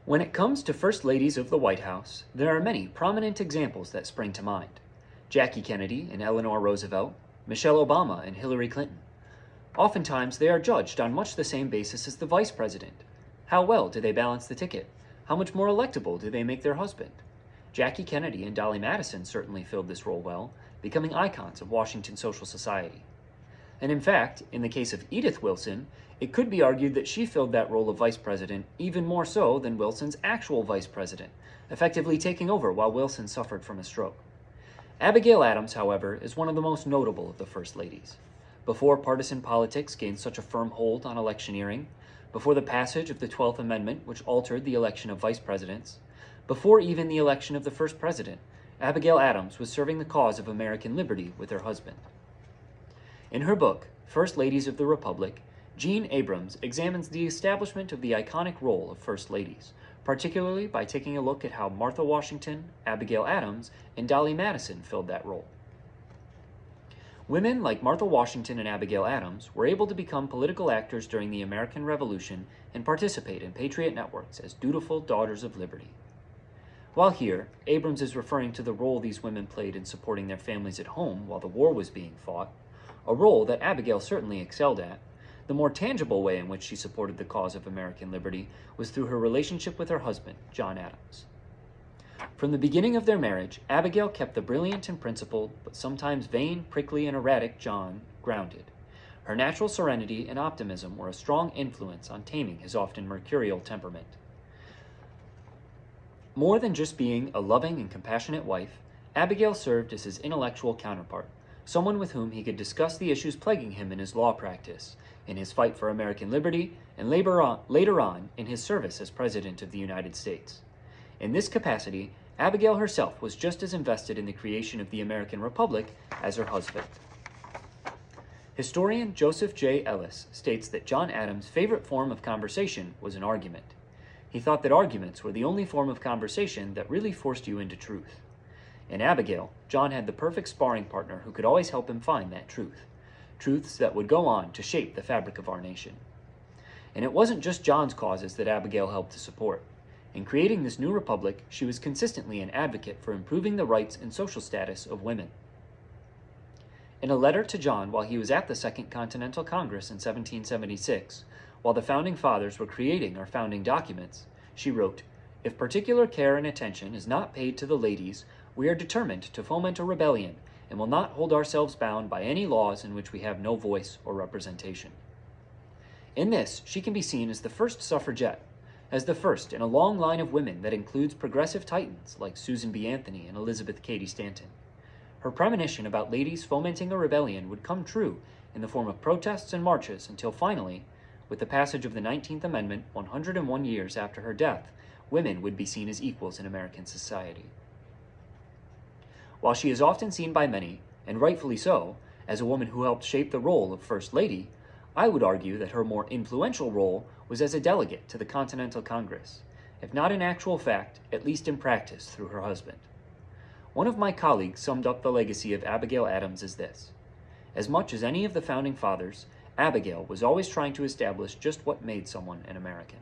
When it comes to First Ladies of the White House, there are many prominent examples that spring to mind. Jackie Kennedy and Eleanor Roosevelt, Michelle Obama and Hillary Clinton. Oftentimes, they are judged on much the same basis as the vice president. How well do they balance the ticket? How much more electable do they make their husband? Jackie Kennedy and Dolly Madison certainly filled this role well, becoming icons of Washington social society. And in fact, in the case of Edith Wilson, it could be argued that she filled that role of vice president even more so than Wilson's actual vice president, effectively taking over while Wilson suffered from a stroke. Abigail Adams, however, is one of the most notable of the First Ladies. Before partisan politics gained such a firm hold on electioneering, before the passage of the 12th Amendment, which altered the election of vice presidents, before even the election of the first president, Abigail Adams was serving the cause of American liberty with her husband. In her book, First Ladies of the Republic, Jean Abrams examines the establishment of the iconic role of First Ladies, particularly by taking a look at how Martha Washington, Abigail Adams, and Dolly Madison filled that role. Women like Martha Washington and Abigail Adams were able to become political actors during the American Revolution and participate in patriot networks as dutiful daughters of liberty. While here, Abrams is referring to the role these women played in supporting their families at home while the war was being fought, a role that Abigail certainly excelled at. The more tangible way in which she supported the cause of American liberty was through her relationship with her husband, John Adams. From the beginning of their marriage, Abigail kept the brilliant and principled, but sometimes vain, prickly, and erratic John grounded. Her natural serenity and optimism were a strong influence on taming his often mercurial temperament. More than just being a loving and compassionate wife, Abigail served as his intellectual counterpart, someone with whom he could discuss the issues plaguing him in his law practice, in his fight for American liberty, and later on in his service as President of the United States. In this capacity, Abigail herself was just as invested in the creation of the American Republic as her husband. Historian Joseph J. Ellis states that John Adams' favorite form of conversation was an argument. He thought that arguments were the only form of conversation that really forced you into truth. In Abigail, John had the perfect sparring partner who could always help him find that truth, truths that would go on to shape the fabric of our nation. And it wasn't just John's causes that Abigail helped to support. In creating this new republic, she was consistently an advocate for improving the rights and social status of women. In a letter to John while he was at the Second Continental Congress in 1776, while the Founding Fathers were creating our founding documents, she wrote, "If particular care and attention is not paid to the ladies, we are determined to foment a rebellion, and will not hold ourselves bound by any laws in which we have no voice or representation." In this, she can be seen as the first suffragette, as the first in a long line of women that includes progressive titans like Susan B. Anthony and Elizabeth Cady Stanton. Her premonition about ladies fomenting a rebellion would come true in the form of protests and marches until finally, with the passage of the 19th Amendment 101 years after her death, women would be seen as equals in American society. While she is often seen by many, and rightfully so, as a woman who helped shape the role of First Lady, I would argue that her more influential role was as a delegate to the Continental Congress, if not in actual fact, at least in practice through her husband. One of my colleagues summed up the legacy of Abigail Adams as this: "As much as any of the Founding Fathers, Abigail was always trying to establish just what made someone an American."